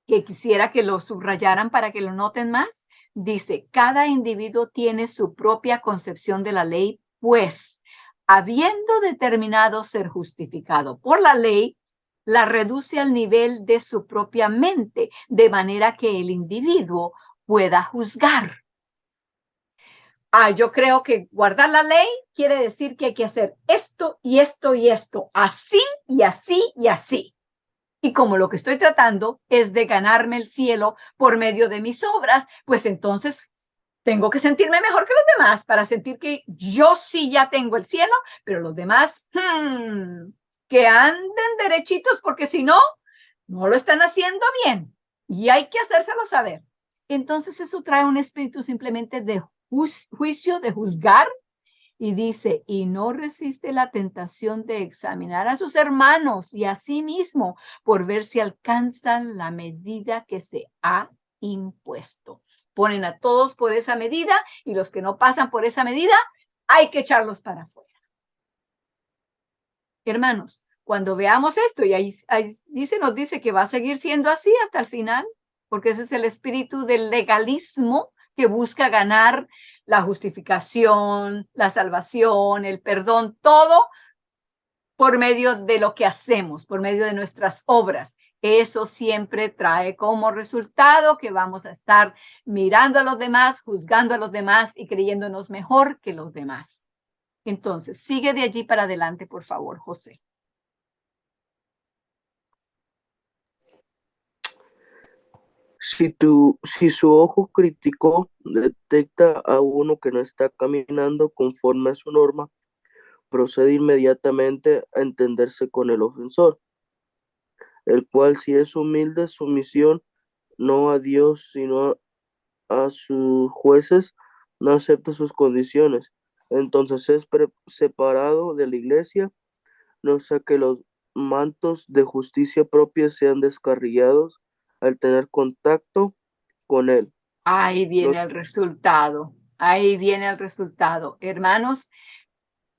quisiera que lo subrayaran para que lo noten más, dice, cada individuo tiene su propia concepción de la ley, pues, habiendo determinado ser justificado por la ley, la reduce al nivel de su propia mente, de manera que el individuo pueda juzgar. Yo creo que guardar la ley quiere decir que hay que hacer esto y esto y esto, así y así y así. Y como lo que estoy tratando es de ganarme el cielo por medio de mis obras, pues entonces tengo que sentirme mejor que los demás para sentir que yo sí ya tengo el cielo, pero los demás, que anden derechitos, porque si no, no lo están haciendo bien. Y hay que hacérselo saber. Entonces eso trae un espíritu simplemente de juicio, de juzgar. Y dice, y no resiste la tentación de examinar a sus hermanos y a sí mismo por ver si alcanzan la medida que se ha impuesto. Ponen a todos por esa medida y los que no pasan por esa medida, hay que echarlos para afuera. Hermanos, cuando veamos esto, y ahí se nos dice que va a seguir siendo así hasta el final, porque ese es el espíritu del legalismo que busca ganar la justificación, la salvación, el perdón, todo por medio de lo que hacemos, por medio de nuestras obras. Eso siempre trae como resultado que vamos a estar mirando a los demás, juzgando a los demás y creyéndonos mejor que los demás. Entonces, sigue de allí para adelante, por favor, José. Si su ojo crítico detecta a uno que no está caminando conforme a su norma, procede inmediatamente a entenderse con el ofensor, el cual, si es humilde sumisión no a Dios sino a sus jueces, no acepta sus condiciones. Entonces es separado de la iglesia, no sea que los mantos de justicia propia sean descarriados al tener contacto con él. Ahí viene Los el resultado. Ahí viene el resultado. Hermanos,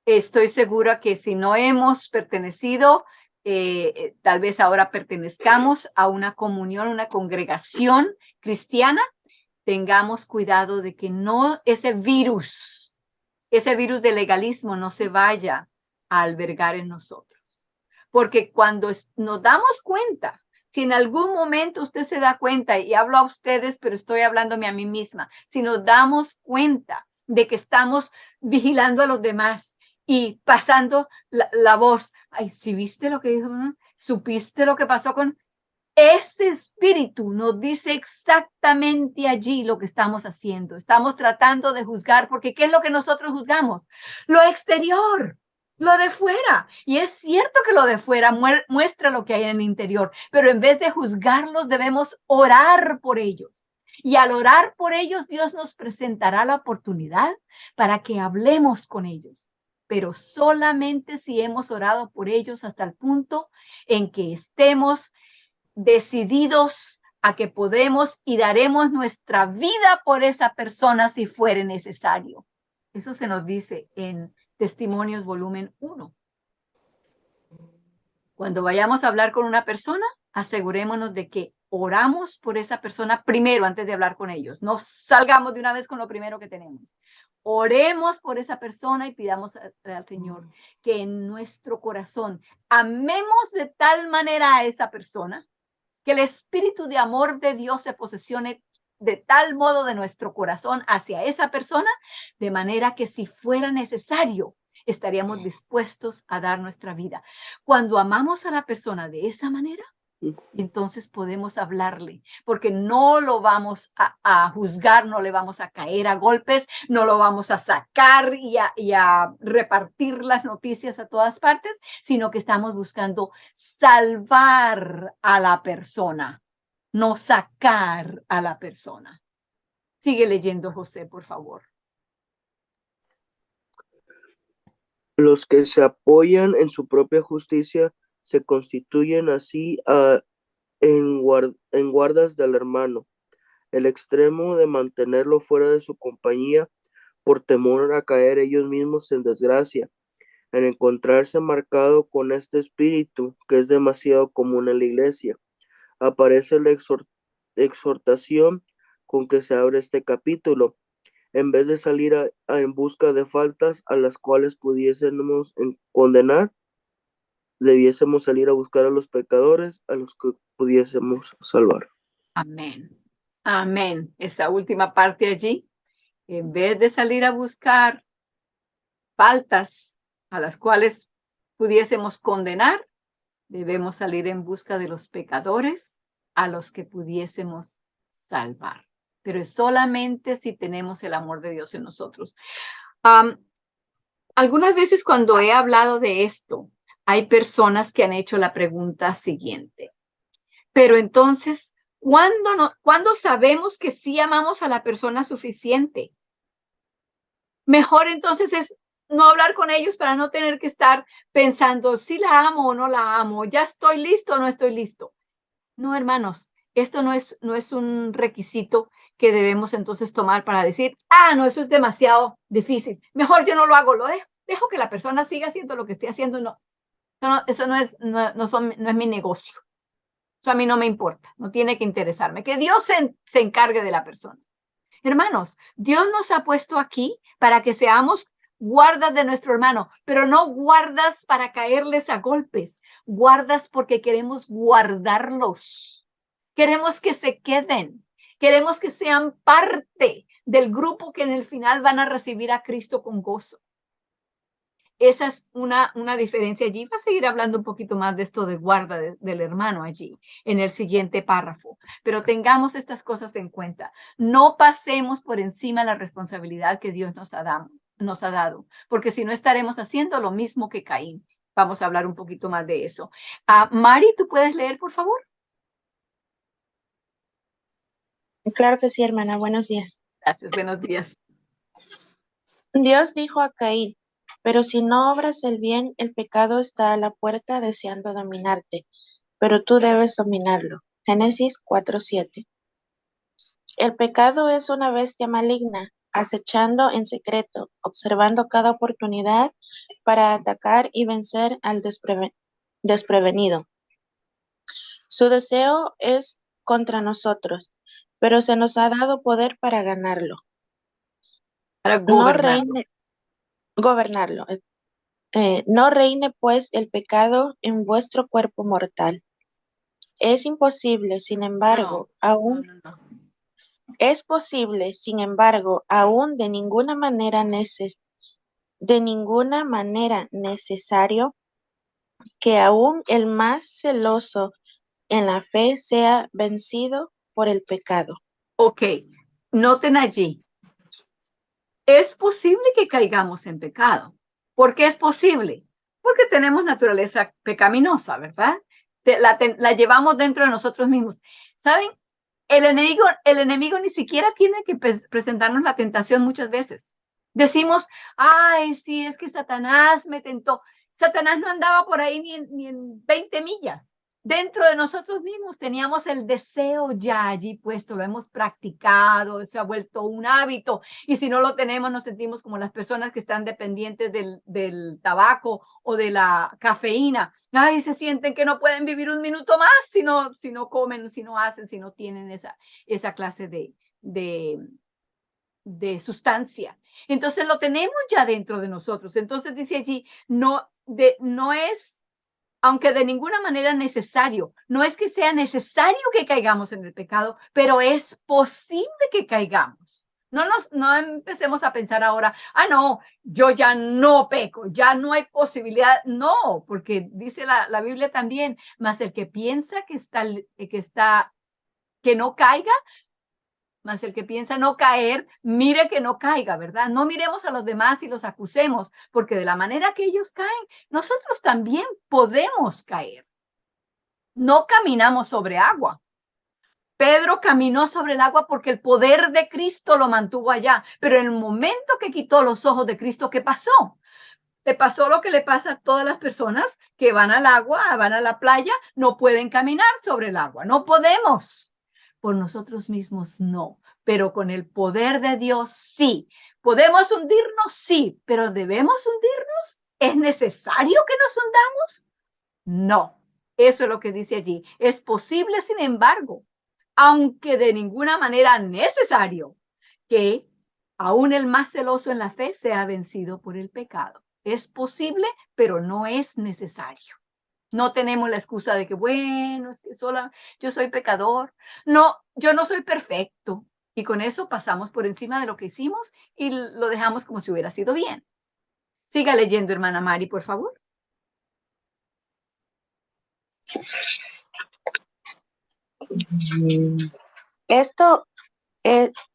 estoy segura que si no hemos pertenecido, tal vez ahora pertenezcamos a una comunión, una congregación cristiana, tengamos cuidado de que no ese virus de legalismo no se vaya a albergar en nosotros. Porque cuando nos damos cuenta, si en algún momento usted se da cuenta, y hablo a ustedes, pero estoy hablándome a mí misma, si nos damos cuenta de que estamos vigilando a los demás y pasando la voz, ay, si viste lo que dijo, ¿no? ¿Supiste lo que pasó con ese espíritu? Nos dice exactamente allí lo que estamos haciendo. Estamos tratando de juzgar, porque ¿qué es lo que nosotros juzgamos? Lo exterior, lo de fuera. Y es cierto que lo de fuera muestra lo que hay en el interior, pero en vez de juzgarlos, debemos orar por ellos. Y al orar por ellos, Dios nos presentará la oportunidad para que hablemos con ellos. Pero solamente si hemos orado por ellos hasta el punto en que estemos decididos a que podemos y daremos nuestra vida por esa persona si fuere necesario. Eso se nos dice en Testimonios volumen 1. Cuando vayamos a hablar con una persona, asegurémonos de que oramos por esa persona primero antes de hablar con ellos. No salgamos de una vez con lo primero que tenemos. Oremos por esa persona y pidamos al Señor que en nuestro corazón amemos de tal manera a esa persona, que el espíritu de amor de Dios se posesione de tal modo de nuestro corazón hacia esa persona, de manera que si fuera necesario, estaríamos dispuestos a dar nuestra vida. Cuando amamos a la persona de esa manera, entonces podemos hablarle, porque no lo vamos a juzgar, no le vamos a caer a golpes, no lo vamos a sacar y a repartir las noticias a todas partes, sino que estamos buscando salvar a la persona, no sacar a la persona. Sigue leyendo, José, por favor. Los que se apoyan en su propia justicia se constituyen así en guardas del hermano. El extremo de mantenerlo fuera de su compañía por temor a caer ellos mismos en desgracia, en encontrarse marcado con este espíritu que es demasiado común en la iglesia. Aparece la exhortación con que se abre este capítulo. En vez de salir en busca de faltas a las cuales pudiésemos condenar, debiésemos salir a buscar a los pecadores a los que pudiésemos salvar. Amén. Amén. Esa última parte allí, en vez de salir a buscar faltas a las cuales pudiésemos condenar, Debemos salir en busca de los pecadores a los que pudiésemos salvar. Pero es solamente si tenemos el amor de Dios en nosotros. Algunas veces cuando he hablado de esto, hay personas que han hecho la pregunta siguiente. Pero entonces, ¿cuándo sabemos que sí amamos a la persona suficiente? Mejor entonces es no hablar con ellos para no tener que estar pensando si la amo o no la amo, ya estoy listo o no estoy listo. No, hermanos, esto no es un requisito que debemos entonces tomar para decir, no, eso es demasiado difícil. Mejor yo no lo hago, lo dejo que la persona siga haciendo lo que esté haciendo. No, eso no es mi negocio. Eso a mí no me importa, no tiene que interesarme. Que Dios se encargue de la persona. Hermanos, Dios nos ha puesto aquí para que seamos guardas de nuestro hermano, pero no guardas para caerles a golpes, guardas porque queremos guardarlos. Queremos que se queden, queremos que sean parte del grupo que en el final van a recibir a Cristo con gozo. Esa es una diferencia allí. Va a seguir hablando un poquito más de esto de guarda del hermano allí en el siguiente párrafo. Pero tengamos estas cosas en cuenta. No pasemos por encima la responsabilidad que Dios nos ha dado, porque si no estaremos haciendo lo mismo que Caín. Vamos a hablar un poquito más de eso. Mari, ¿tú puedes leer, por favor? Claro que sí, hermana. Buenos días. Gracias, buenos días. Dios dijo a Caín, pero si no obras el bien, el pecado está a la puerta deseando dominarte, pero tú debes dominarlo. Génesis 4:7. El pecado es una bestia maligna, acechando en secreto, observando cada oportunidad para atacar y vencer al desprevenido. Su deseo es contra nosotros, pero se nos ha dado poder para ganarlo. Para gobernarlo. No reine pues el pecado en vuestro cuerpo mortal. Es imposible, sin embargo, es posible, sin embargo, aún de ninguna manera necesario que aún el más celoso en la fe sea vencido por el pecado. Ok, noten allí. Es posible que caigamos en pecado. ¿Por qué es posible? Porque tenemos naturaleza pecaminosa, ¿verdad? La llevamos dentro de nosotros mismos. ¿Saben? El enemigo ni siquiera tiene que presentarnos la tentación muchas veces. Decimos, ay, sí, es que Satanás me tentó. Satanás no andaba por ahí ni en 20 millas. Dentro de nosotros mismos teníamos el deseo ya allí puesto, lo hemos practicado, se ha vuelto un hábito. Y si no lo tenemos, nos sentimos como las personas que están dependientes del tabaco o de la cafeína. Ay, se sienten que no pueden vivir un minuto más si no comen, si no hacen, si no tienen esa clase de sustancia. Entonces lo tenemos ya dentro de nosotros. Entonces dice allí, no es, aunque de ninguna manera necesario, no es que sea necesario que caigamos en el pecado, pero es posible que caigamos. No empecemos a pensar ahora, no, yo ya no peco, ya no hay posibilidad. No, porque dice la Biblia también, mas el que piensa que no caiga, mas el que piensa no caer, mire que no caiga, ¿verdad? No miremos a los demás y los acusemos, porque de la manera que ellos caen, nosotros también podemos caer. No caminamos sobre agua. Pedro caminó sobre el agua porque el poder de Cristo lo mantuvo allá, pero en el momento que quitó los ojos de Cristo, ¿qué pasó? Le pasó lo que le pasa a todas las personas que van al agua, van a la playa, no pueden caminar sobre el agua, no podemos. Por nosotros mismos no, pero con el poder de Dios sí. ¿Podemos hundirnos? Sí, pero ¿debemos hundirnos? ¿Es necesario que nos hundamos? No, eso es lo que dice allí. Es posible, sin embargo, aunque de ninguna manera necesario, que aún el más celoso en la fe sea vencido por el pecado. Es posible, pero no es necesario. No tenemos la excusa de que, bueno, es que yo soy pecador. No, yo no soy perfecto. Y con eso pasamos por encima de lo que hicimos y lo dejamos como si hubiera sido bien. Siga leyendo, hermana Mari, por favor. Esto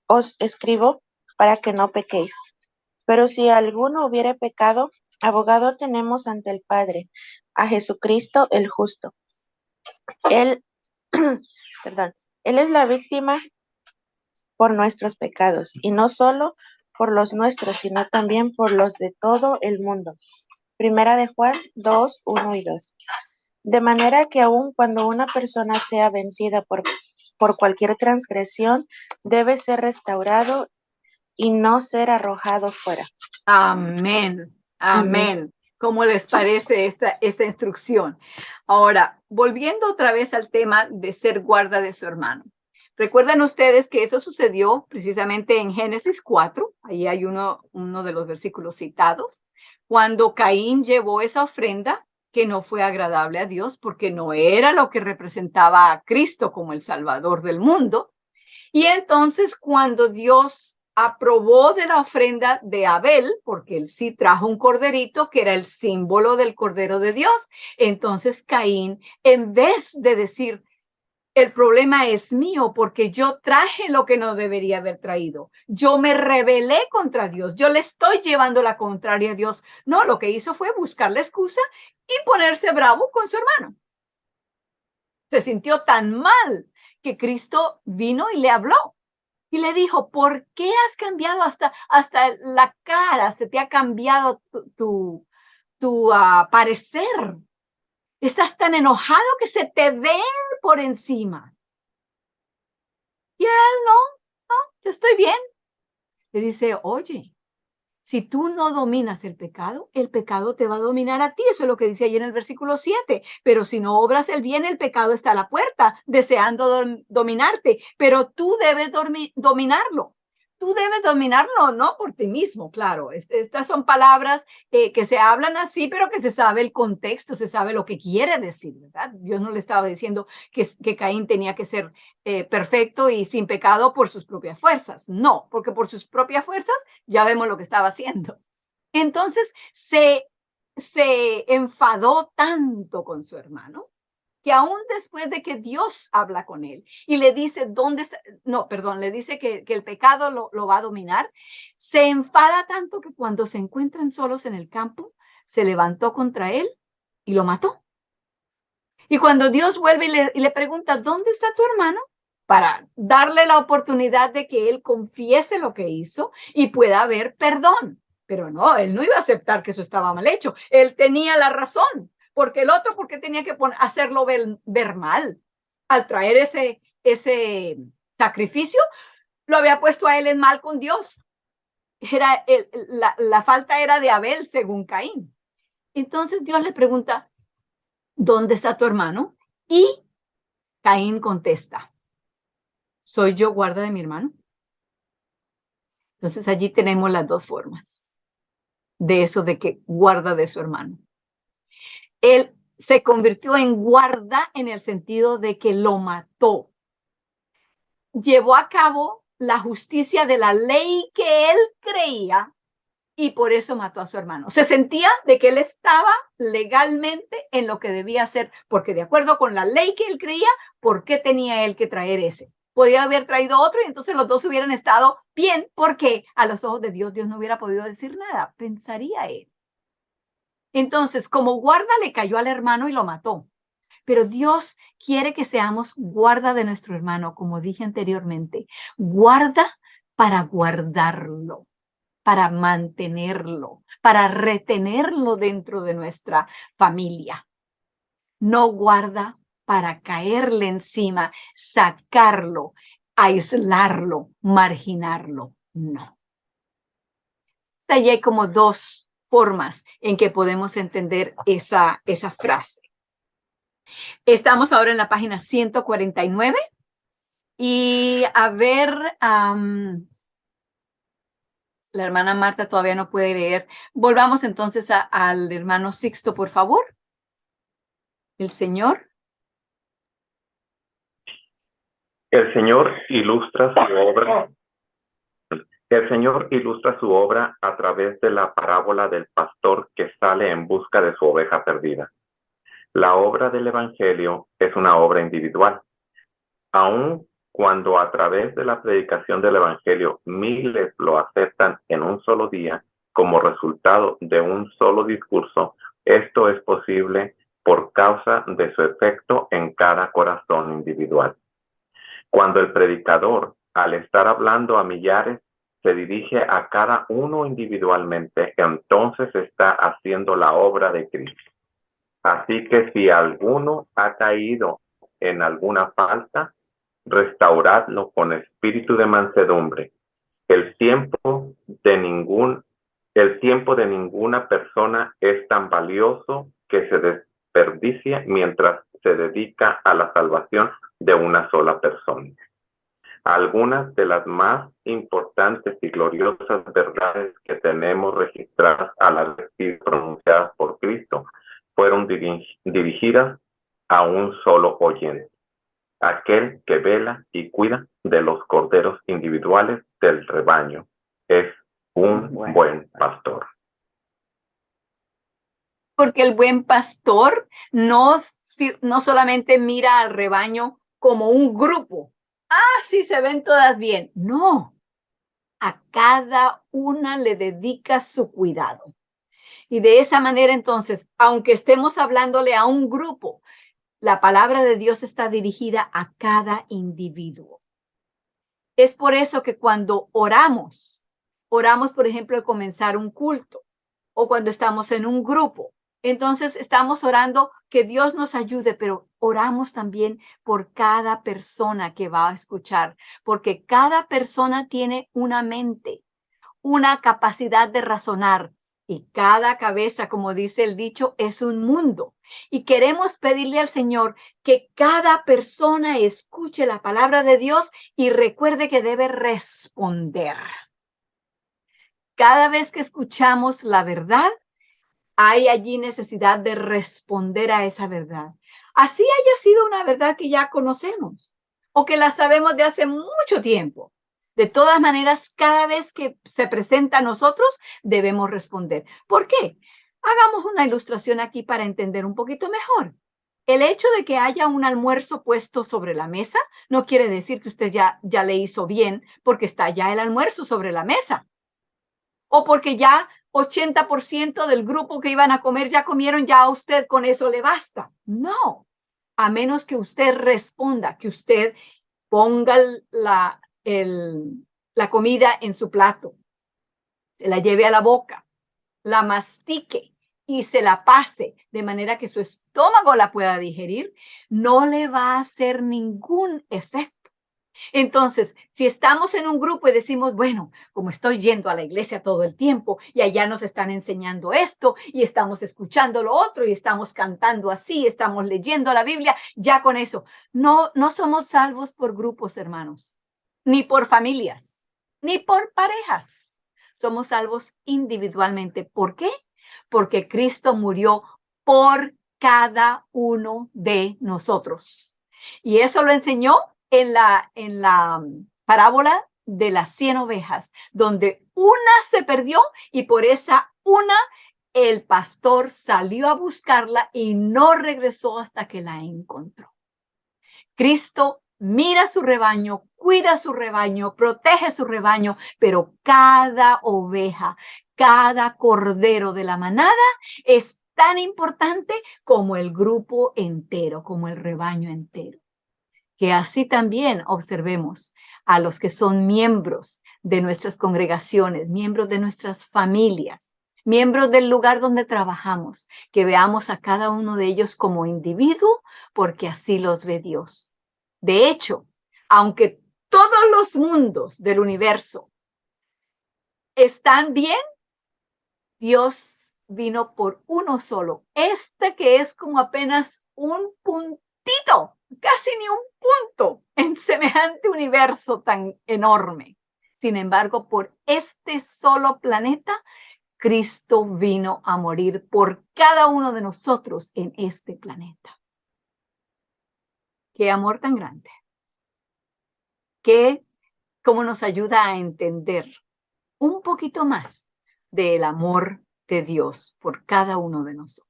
os escribo para que no pequéis. Pero si alguno hubiere pecado, abogado tenemos ante el Padre, a Jesucristo el justo. Él, perdón, Él es la víctima por nuestros pecados, y no solo por los nuestros, sino también por los de todo el mundo. Primera de Juan 2, 1 y 2. De manera que aun cuando una persona sea vencida por cualquier transgresión, debe ser restaurado y no ser arrojado fuera. Amén. Amén. ¿Cómo les parece esta instrucción? Ahora, volviendo otra vez al tema de ser guarda de su hermano. Recuerdan ustedes que eso sucedió precisamente en Génesis 4, ahí hay uno de los versículos citados, cuando Caín llevó esa ofrenda que no fue agradable a Dios porque no era lo que representaba a Cristo como el Salvador del mundo. Y entonces cuando Dios aprobó de la ofrenda de Abel, porque él sí trajo un corderito que era el símbolo del Cordero de Dios, entonces Caín, en vez de decir, el problema es mío porque yo traje lo que no debería haber traído. Yo me rebelé contra Dios. Yo le estoy llevando la contraria a Dios. No, lo que hizo fue buscar la excusa y ponerse bravo con su hermano. Se sintió tan mal que Cristo vino y le habló y le dijo, ¿por qué has cambiado hasta la cara? Se te ha cambiado tu parecer. Estás tan enojado que se te ve por encima. Y él, no, yo estoy bien. Le dice, oye, si tú no dominas el pecado te va a dominar a ti. Eso es lo que dice ahí en el versículo 7. Pero si no obras el bien, el pecado está a la puerta, deseando dominarte. Pero tú debes dominarlo. Tú debes dominarlo, no por ti mismo, claro. Estas son palabras que se hablan así, pero que se sabe el contexto, se sabe lo que quiere decir, ¿verdad? Dios no le estaba diciendo que Caín tenía que ser perfecto y sin pecado por sus propias fuerzas. No, porque por sus propias fuerzas ya vemos lo que estaba haciendo. Entonces se enfadó tanto con su hermano que aún después de que Dios habla con él y le dice dónde está, no, perdón, le dice que el pecado lo va a dominar, se enfada tanto que cuando se encuentran solos en el campo, se levantó contra él y lo mató. Y cuando Dios vuelve y le pregunta, ¿dónde está tu hermano? Para darle la oportunidad de que él confiese lo que hizo y pueda haber perdón. Pero no, él no iba a aceptar que eso estaba mal hecho. Él tenía la razón, porque el otro, porque tenía que hacerlo ver mal. Al traer ese sacrificio, lo había puesto a él en mal con Dios. La falta era de Abel, según Caín. Entonces Dios le pregunta, ¿dónde está tu hermano? Y Caín contesta, ¿soy yo guarda de mi hermano? Entonces allí tenemos las dos formas de eso de que guarda de su hermano. Él se convirtió en guarda en el sentido de que lo mató. Llevó a cabo la justicia de la ley que él creía y por eso mató a su hermano. Se sentía de que él estaba legalmente en lo que debía hacer, porque de acuerdo con la ley que él creía, ¿por qué tenía él que traer ese? Podía haber traído otro y entonces los dos hubieran estado bien, porque a los ojos de Dios, Dios no hubiera podido decir nada, pensaría él. Entonces, como guarda, le cayó al hermano y lo mató. Pero Dios quiere que seamos guarda de nuestro hermano, como dije anteriormente, guarda para guardarlo, para mantenerlo, para retenerlo dentro de nuestra familia. No guarda para caerle encima, sacarlo, aislarlo, marginarlo. No. Allí hay como dos formas en que podemos entender esa frase. Estamos ahora en la página 149 y a ver, la hermana Marta todavía no puede leer. Volvamos entonces al hermano Sixto, por favor. El Señor. El Señor ilustra su obra. El Señor ilustra su obra a través de la parábola del pastor que sale en busca de su oveja perdida. La obra del Evangelio es una obra individual. Aun cuando a través de la predicación del Evangelio miles lo aceptan en un solo día como resultado de un solo discurso, esto es posible por causa de su efecto en cada corazón individual. Cuando el predicador, al estar hablando a millares, se dirige a cada uno individualmente, entonces está haciendo la obra de Cristo. Así que si alguno ha caído en alguna falta, restauradlo con espíritu de mansedumbre. El tiempo de ninguna persona es tan valioso que se desperdicie mientras se dedica a la salvación de una sola persona. Algunas de las más importantes y gloriosas verdades que tenemos registradas al haber sido pronunciadas por Cristo fueron dirigidas a un solo oyente, aquel que vela y cuida de los corderos individuales del rebaño. Es un buen pastor. Porque el buen pastor no solamente mira al rebaño como un grupo. Ah, sí, se ven todas bien. No, a cada una le dedica su cuidado. Y de esa manera, entonces, aunque estemos hablándole a un grupo, la palabra de Dios está dirigida a cada individuo. Es por eso que cuando oramos, por ejemplo, al comenzar un culto o cuando estamos en un grupo, entonces estamos orando que Dios nos ayude, pero oramos también por cada persona que va a escuchar, porque cada persona tiene una mente, una capacidad de razonar. Y cada cabeza, como dice el dicho, es un mundo. Y queremos pedirle al Señor que cada persona escuche la palabra de Dios y recuerde que debe responder. Cada vez que escuchamos la verdad, hay allí necesidad de responder a esa verdad. Así haya sido una verdad que ya conocemos o que la sabemos de hace mucho tiempo. De todas maneras, cada vez que se presenta a nosotros, debemos responder. ¿Por qué? Hagamos una ilustración aquí para entender un poquito mejor. El hecho de que haya un almuerzo puesto sobre la mesa no quiere decir que usted ya le hizo bien porque está ya el almuerzo sobre la mesa. O porque ya 80% del grupo que iban a comer ya comieron, ya a usted con eso le basta. No, a menos que usted responda, que usted ponga la comida en su plato, se la lleve a la boca, la mastique y se la pase de manera que su estómago la pueda digerir, no le va a hacer ningún efecto. Entonces, si estamos en un grupo y decimos, bueno, como estoy yendo a la iglesia todo el tiempo y allá nos están enseñando esto y estamos escuchando lo otro y estamos cantando así, estamos leyendo la Biblia, ya con eso. No somos salvos por grupos, hermanos, ni por familias, ni por parejas. Somos salvos individualmente. ¿Por qué? Porque Cristo murió por cada uno de nosotros. Y eso lo enseñó en la parábola de las 100 ovejas, donde una se perdió y por esa una el pastor salió a buscarla y no regresó hasta que la encontró. Cristo mira su rebaño, cuida su rebaño, protege su rebaño, pero cada oveja, cada cordero de la manada es tan importante como el grupo entero, como el rebaño entero. Que así también observemos a los que son miembros de nuestras congregaciones, miembros de nuestras familias, miembros del lugar donde trabajamos, que veamos a cada uno de ellos como individuo, porque así los ve Dios. De hecho, aunque todos los mundos del universo están bien, Dios vino por uno solo, que es como apenas un puntito, casi ni un punto en semejante universo tan enorme. Sin embargo, por este solo planeta, Cristo vino a morir por cada uno de nosotros en este planeta. Qué amor tan grande. Cómo nos ayuda a entender un poquito más del amor de Dios por cada uno de nosotros.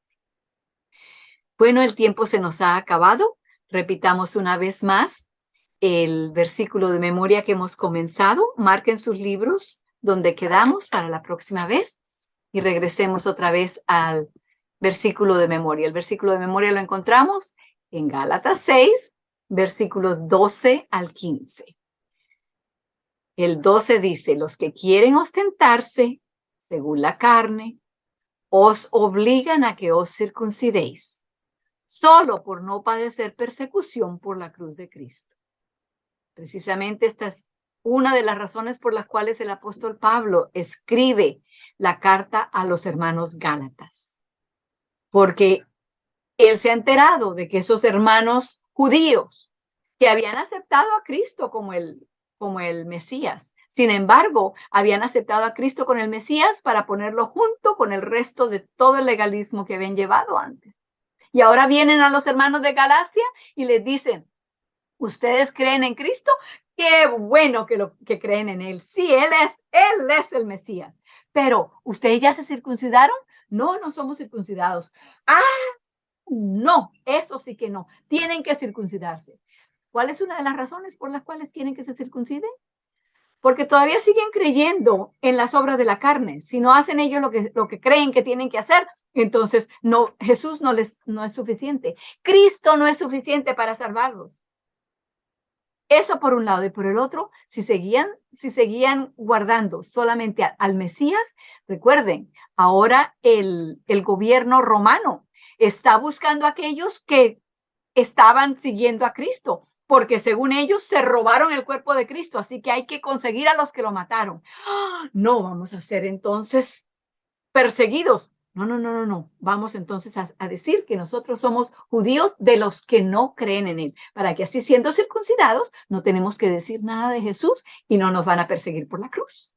Bueno, el tiempo se nos ha acabado. Repitamos una vez más el versículo de memoria que hemos comenzado. Marquen sus libros donde quedamos para la próxima vez y regresemos otra vez al versículo de memoria. El versículo de memoria lo encontramos en Gálatas 6, versículos 12 al 15. El 12 dice: los que quieren ostentarse según la carne os obligan a que os circuncidéis, solo por no padecer persecución por la cruz de Cristo. Precisamente esta es una de las razones por las cuales el apóstol Pablo escribe la carta a los hermanos Gálatas, porque él se ha enterado de que esos hermanos judíos que habían aceptado a Cristo como el Mesías, sin embargo, habían aceptado a Cristo con el Mesías para ponerlo junto con el resto de todo el legalismo que habían llevado antes. Y ahora vienen a los hermanos de Galacia y les dicen: ¿ustedes creen en Cristo? Qué bueno que creen en Él. Sí, Él es el Mesías. Pero, ¿ustedes ya se circuncidaron? No, no somos circuncidados. ¡Ah! No, eso sí que no. Tienen que circuncidarse. ¿Cuál es una de las razones por las cuales tienen que se circunciden? Porque todavía siguen creyendo en las obras de la carne. Si no hacen ellos lo que creen que tienen que hacer, entonces no, Jesús no es suficiente. Cristo no es suficiente para salvarlos. Eso por un lado. Y por el otro, si seguían guardando solamente al Mesías, recuerden, ahora el gobierno romano está buscando a aquellos que estaban siguiendo a Cristo, porque según ellos se robaron el cuerpo de Cristo, así que hay que conseguir a los que lo mataron. No vamos a ser entonces perseguidos. No. Vamos entonces a decir que nosotros somos judíos de los que no creen en Él, para que así, siendo circuncidados, no tenemos que decir nada de Jesús y no nos van a perseguir por la cruz.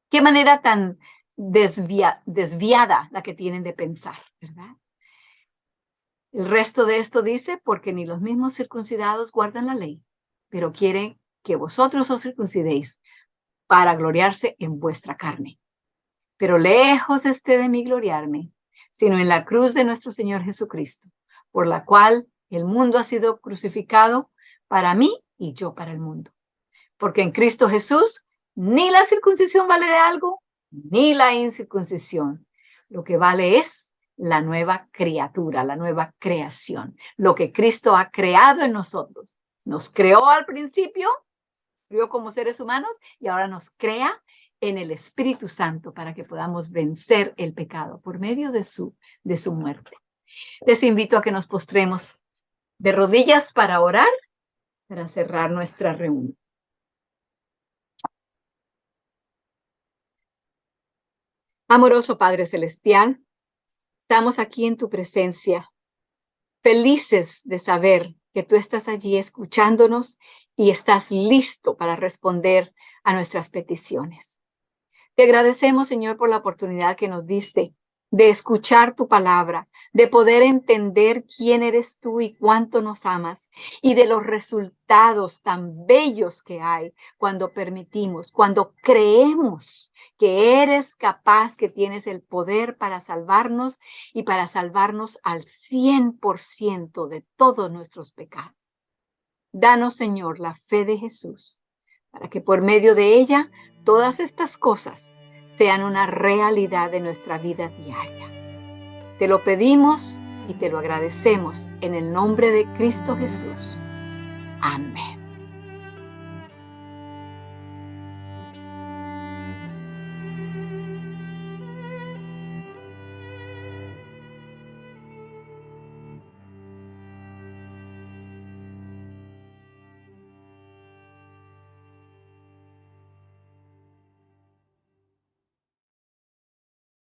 Qué manera tan desviada la que tienen de pensar, ¿verdad? El resto de esto dice: porque ni los mismos circuncidados guardan la ley, pero quieren que vosotros os circuncidéis para gloriarse en vuestra carne. Pero lejos esté de mí gloriarme, sino en la cruz de nuestro Señor Jesucristo, por la cual el mundo ha sido crucificado para mí y yo para el mundo. Porque en Cristo Jesús ni la circuncisión vale de algo, ni la incircuncisión. Lo que vale es la nueva criatura, la nueva creación, lo que Cristo ha creado en nosotros. Nos creó al principio, creó como seres humanos, y ahora nos crea en el Espíritu Santo para que podamos vencer el pecado por medio de su muerte. Les invito a que nos postremos de rodillas para orar, para cerrar nuestra reunión. Amoroso Padre Celestial, estamos aquí en tu presencia, felices de saber que tú estás allí escuchándonos y estás listo para responder a nuestras peticiones. Te agradecemos, Señor, por la oportunidad que nos diste de escuchar tu palabra, de poder entender quién eres tú y cuánto nos amas, y de los resultados tan bellos que hay cuando permitimos, cuando creemos que eres capaz, que tienes el poder para salvarnos y para salvarnos al 100% de todos nuestros pecados. Danos, Señor, la fe de Jesús, para que por medio de ella todas estas cosas sean una realidad de nuestra vida diaria. Te lo pedimos y te lo agradecemos en el nombre de Cristo Jesús. Amén.